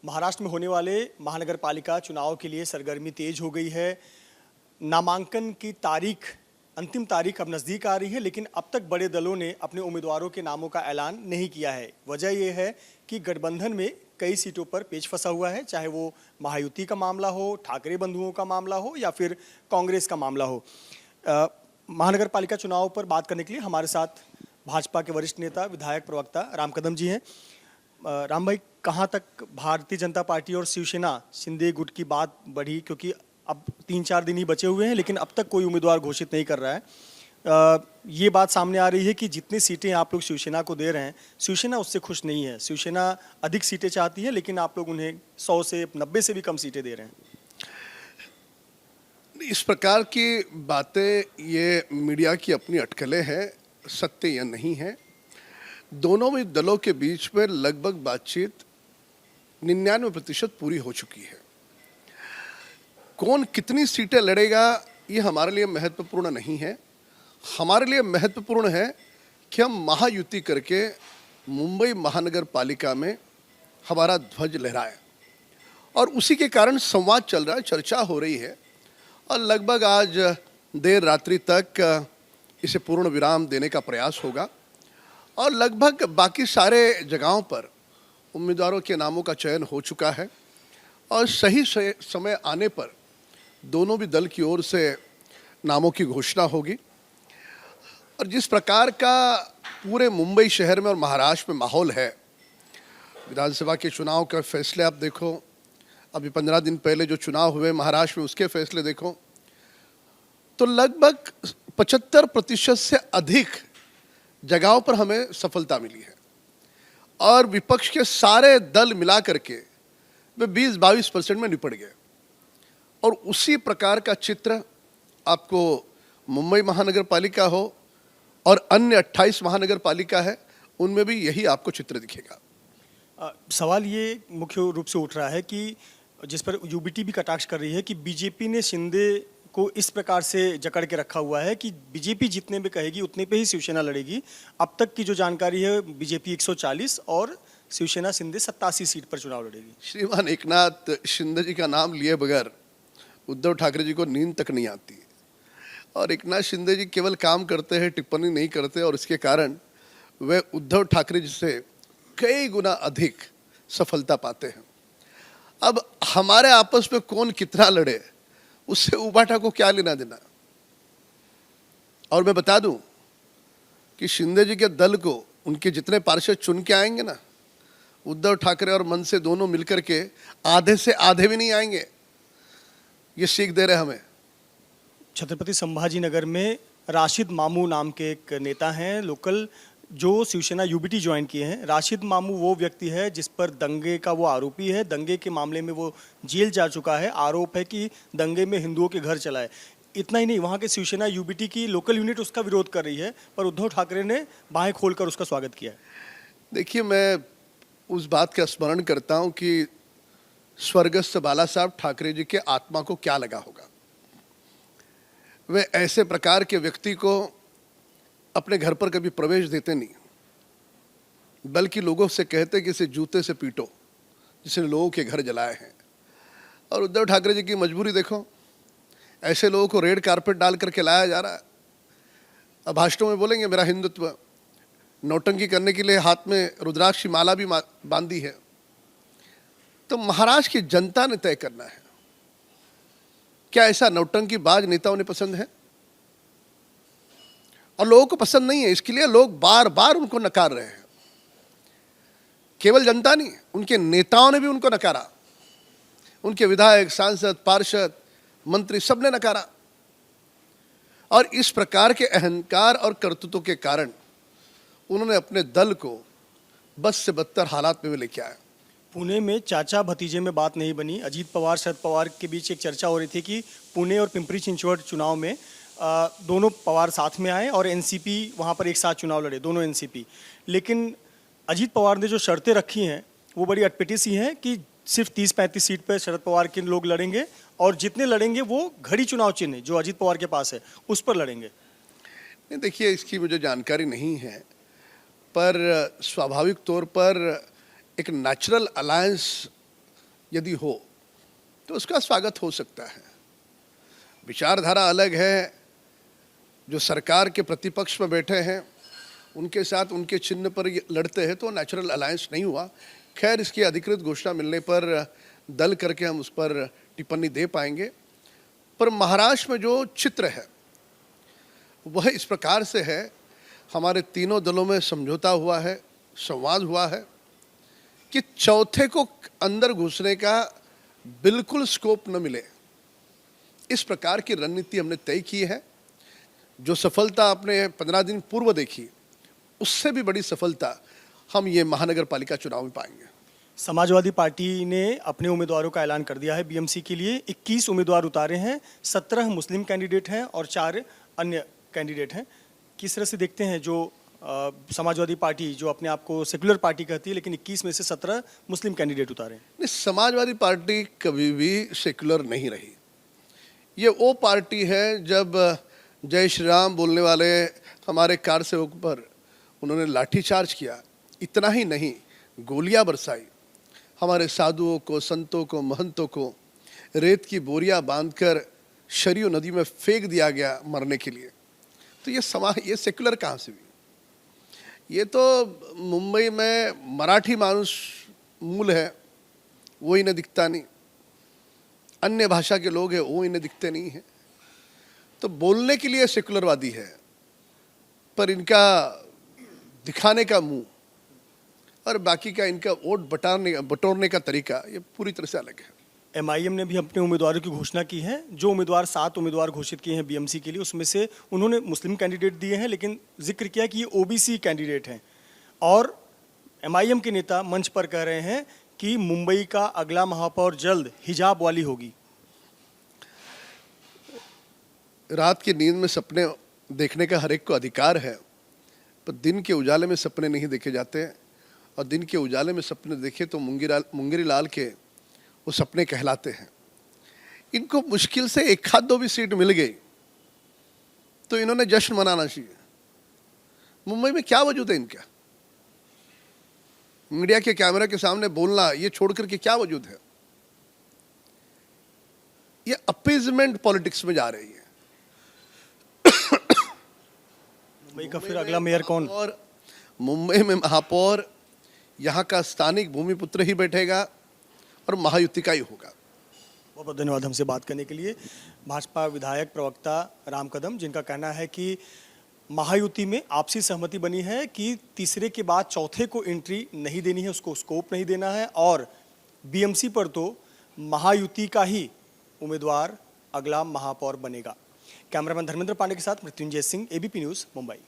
महाराष्ट्र में होने वाले महानगर पालिका चुनाव के लिए सरगर्मी तेज हो गई है। नामांकन की अंतिम तारीख अब नज़दीक आ रही है, लेकिन अब तक बड़े दलों ने अपने उम्मीदवारों के नामों का ऐलान नहीं किया है। वजह यह है कि गठबंधन में कई सीटों पर पेच फंसा हुआ है, चाहे वो महायुति का मामला हो, ठाकरे बंधुओं का मामला हो या फिर कांग्रेस का मामला हो। महानगर पालिका चुनाव पर बात करने के लिए हमारे साथ भाजपा के वरिष्ठ नेता विधायक प्रवक्ता राम कदम जी हैं। राम भाई, कहाँ तक भारतीय जनता पार्टी और शिवसेना शिंदे गुट की बात बढ़ी, क्योंकि अब 3-4 दिन ही बचे हुए हैं लेकिन अब तक कोई उम्मीदवार घोषित नहीं कर रहा है। ये बात सामने आ रही है कि जितनी सीटें आप लोग शिवसेना को दे रहे हैं, शिवसेना उससे खुश नहीं है। शिवसेना अधिक सीटें चाहती है, लेकिन आप लोग उन्हें 100 से 90 से भी कम सीटें दे रहे हैं। इस प्रकार की बातें ये मीडिया की अपनी अटकलें हैं, सत्य यह नहीं है। दोनों भी दलों के बीच में लगभग बातचीत 99% पूरी हो चुकी है। कौन कितनी सीटें लड़ेगा ये हमारे लिए महत्वपूर्ण नहीं है। हमारे लिए महत्वपूर्ण है कि हम महायुति करके मुंबई महानगर पालिका में हमारा ध्वज लहराएं, और उसी के कारण संवाद चल रहा है, चर्चा हो रही है, और लगभग आज देर रात्रि तक इसे पूर्ण विराम देने का प्रयास होगा। और लगभग बाकी सारे जगहों पर उम्मीदवारों के नामों का चयन हो चुका है, और सही समय आने पर दोनों भी दल की ओर से नामों की घोषणा होगी। और जिस प्रकार का पूरे मुंबई शहर में और महाराष्ट्र में माहौल है, विधानसभा के चुनाव के फैसले आप देखो, अभी 15 दिन पहले जो चुनाव हुए महाराष्ट्र में उसके फैसले देखो, तो लगभग 75% से अधिक जगहों पर हमें सफलता मिली है, और विपक्ष के सारे दल मिला करके वे 20-22% में निपट गए। और उसी प्रकार का चित्र आपको मुंबई महानगर पालिका हो और अन्य 28 महानगर पालिका है, उनमें भी यही आपको चित्र दिखेगा। सवाल ये मुख्य रूप से उठ रहा है कि जिस पर यूबीटी भी कटाक्ष कर रही है कि बीजेपी ने शिंदे को इस प्रकार से जकड़ के रखा हुआ है कि बीजेपी जितने में कहेगी उतने पे ही शिवसेना लड़ेगी। अब तक की जो जानकारी है, बीजेपी 140 और शिवसेना शिंदे 87 सीट पर चुनाव लड़ेगी। श्रीमान एकनाथ शिंदे जी का नाम लिए बगैर उद्धव ठाकरे जी को नींद तक नहीं आती, और एकनाथ शिंदे जी केवल काम करते हैं, टिप्पणी नहीं करते, और इसके कारण वे उद्धव ठाकरे जी से कई गुना अधिक सफलता पाते हैं। अब हमारे आपस में कौन कितना लड़े, उससे उबाटा को क्या लेना देना। और मैं बता दूं कि शिंदे जी के दल को उनके जितने पार्षद चुन के आएंगे ना, उद्धव ठाकरे और मन से दोनों मिलकर के आधे से आधे भी नहीं आएंगे। ये सीख दे रहे हमें। छत्रपति संभाजी नगर में राशिद मामू नाम के एक नेता हैं लोकल, जो शिवसेना यूबीटी ज्वाइन किए हैं। राशिद मामू वो व्यक्ति है जिस पर दंगे का वो आरोपी है। दंगे के मामले में वो जेल जा चुका है। आरोप है कि दंगे में हिंदुओं के घर चलाए। इतना ही नहीं, वहाँ के शिवसेना यूबीटी की लोकल यूनिट उसका विरोध कर रही है, पर उद्धव ठाकरे ने बाहें खोलकर उसका स्वागत किया है। देखिए, मैं उस बात का स्मरण करता हूँ कि स्वर्गस्थ बाला साहब ठाकरे जी के आत्मा को क्या लगा होगा। वे ऐसे प्रकार के व्यक्ति को अपने घर पर कभी प्रवेश देते नहीं, बल्कि लोगों से कहते कि इसे जूते से पीटो, जिसने लोगों के घर जलाए हैं। और उद्धव ठाकरे जी की मजबूरी देखो, ऐसे लोगों को रेड कारपेट डाल करके लाया जा रहा है। अब भाषणों में बोलेंगे मेरा हिंदुत्व, नौटंकी करने के लिए हाथ में रुद्राक्ष की माला भी बांधी है। तो महाराष्ट्र की जनता ने तय करना है, क्या ऐसा नौटंकी बाज नेता उन्हें पसंद है? और लोगों को पसंद नहीं है, इसके लिए लोग बार बार उनको नकार रहे हैं। केवल जनता नहीं, उनके नेताओं ने भी उनको नकारा। उनके विधायक, सांसद, पार्षद, मंत्री सबने नकारा। और इस प्रकार के अहंकार और कर्तृत्व के कारण उन्होंने अपने दल को बस से बदतर हालात में लेके आया। पुणे में चाचा भतीजे में बात नहीं बनी। अजीत पवार शरद पवार के बीच एक चर्चा हो रही थी कि पुणे और पिंपरी चिंचवड चुनाव में दोनों पवार साथ में आए और एनसीपी वहाँ पर एक साथ चुनाव लड़े, दोनों एनसीपी। लेकिन अजीत पवार ने जो शर्तें रखी हैं वो बड़ी अटपटी सी हैं कि सिर्फ 30-35 सीट पर शरद पवार के लोग लड़ेंगे, और जितने लड़ेंगे वो घड़ी चुनाव चिन्ह जो अजीत पवार के पास है उस पर लड़ेंगे। नहीं, देखिए, इसकी मुझे जानकारी नहीं है, पर स्वाभाविक तौर पर एक नेचुरल अलायंस यदि हो तो उसका स्वागत हो सकता है। विचारधारा अलग है, जो सरकार के प्रतिपक्ष में बैठे हैं उनके साथ उनके चिन्ह पर ये लड़ते हैं तो नेचुरल अलायंस नहीं हुआ। खैर, इसकी अधिकृत घोषणा मिलने पर दल करके हम उस पर टिप्पणी दे पाएंगे। पर महाराष्ट्र में जो चित्र है वह इस प्रकार से है, हमारे तीनों दलों में समझौता हुआ है, संवाद हुआ है कि चौथे को अंदर घुसने का बिल्कुल स्कोप न मिले, इस प्रकार की रणनीति हमने तय की है। जो सफलता आपने 15 दिन पूर्व देखी, उससे भी बड़ी सफलता हम ये महानगर पालिका चुनाव में पाएंगे। समाजवादी पार्टी ने अपने उम्मीदवारों का ऐलान कर दिया है। बीएमसी के लिए 21 उम्मीदवार उतारे हैं, 17 मुस्लिम कैंडिडेट हैं और 4 अन्य कैंडिडेट हैं। किस तरह से देखते हैं जो समाजवादी पार्टी जो अपने आप को सेकुलर पार्टी कहती है, लेकिन 21 में से 17 मुस्लिम कैंडिडेट उतारे हैं? नहीं, समाजवादी पार्टी कभी भी सेकुलर नहीं रही। ये वो पार्टी है जब जय श्री राम बोलने वाले हमारे कार सेवक पर उन्होंने लाठीचार्ज किया, इतना ही नहीं गोलियां बरसाई, हमारे साधुओं को, संतों को, महंतों को रेत की बोरियां बांधकर शरीय नदी में फेंक दिया गया मरने के लिए। तो ये सेकुलर कहाँ से हुई? ये तो मुंबई में मराठी मानुष मूल है, वो इन्हें दिखता नहीं, अन्य भाषा के लोग हैं वो इन्हें दिखते नहीं हैं। तो बोलने के लिए सेकुलरवादी है, पर इनका दिखाने का मुंह और बाकी का इनका वोट बटोरने का तरीका ये पूरी तरह से अलग है। एमआईएम ने भी अपने उम्मीदवारों की घोषणा की है। जो उम्मीदवार 7 उम्मीदवार घोषित किए हैं बीएमसी के लिए, उसमें से उन्होंने मुस्लिम कैंडिडेट दिए हैं, लेकिन जिक्र किया कि ये ओबीसी कैंडिडेट हैं। और एमआईएम के नेता मंच पर कह रहे हैं कि मुंबई का अगला महापौर जल्द हिजाब वाली होगी। रात की नींद में सपने देखने का हर एक को अधिकार है, पर दिन के उजाले में सपने नहीं देखे जाते हैं। और दिन के उजाले में सपने देखे तो मुंगेरी लाल के वो सपने कहलाते हैं। इनको मुश्किल से 1-2 भी सीट मिल गई तो इन्होंने जश्न मनाना चाहिए। मुंबई में क्या वजूद है इनका? मीडिया के कैमरा के सामने बोलना ये छोड़ करके क्या वजूद है? ये अपीजमेंट पॉलिटिक्स में जा रही है। मुंबई का फिर अगला मेयर कौन? और मुंबई में महापौर यहाँ का स्थानिक भूमिपुत्र ही बैठेगा और महायुति का ही होगा। बहुत बहुत धन्यवाद हमसे बात करने के लिए। भाजपा विधायक प्रवक्ता राम कदम, जिनका कहना है कि महायुति में आपसी सहमति बनी है कि तीसरे के बाद चौथे को एंट्री नहीं देनी है, उसको स्कोप नहीं देना है, और बीएमसी पर तो महायुति का ही उम्मीदवार अगला महापौर बनेगा। कैमरामैन धर्मेंद्र पांडे के साथ मृत्युंजय सिंह, एबीपी न्यूज़, मुंबई।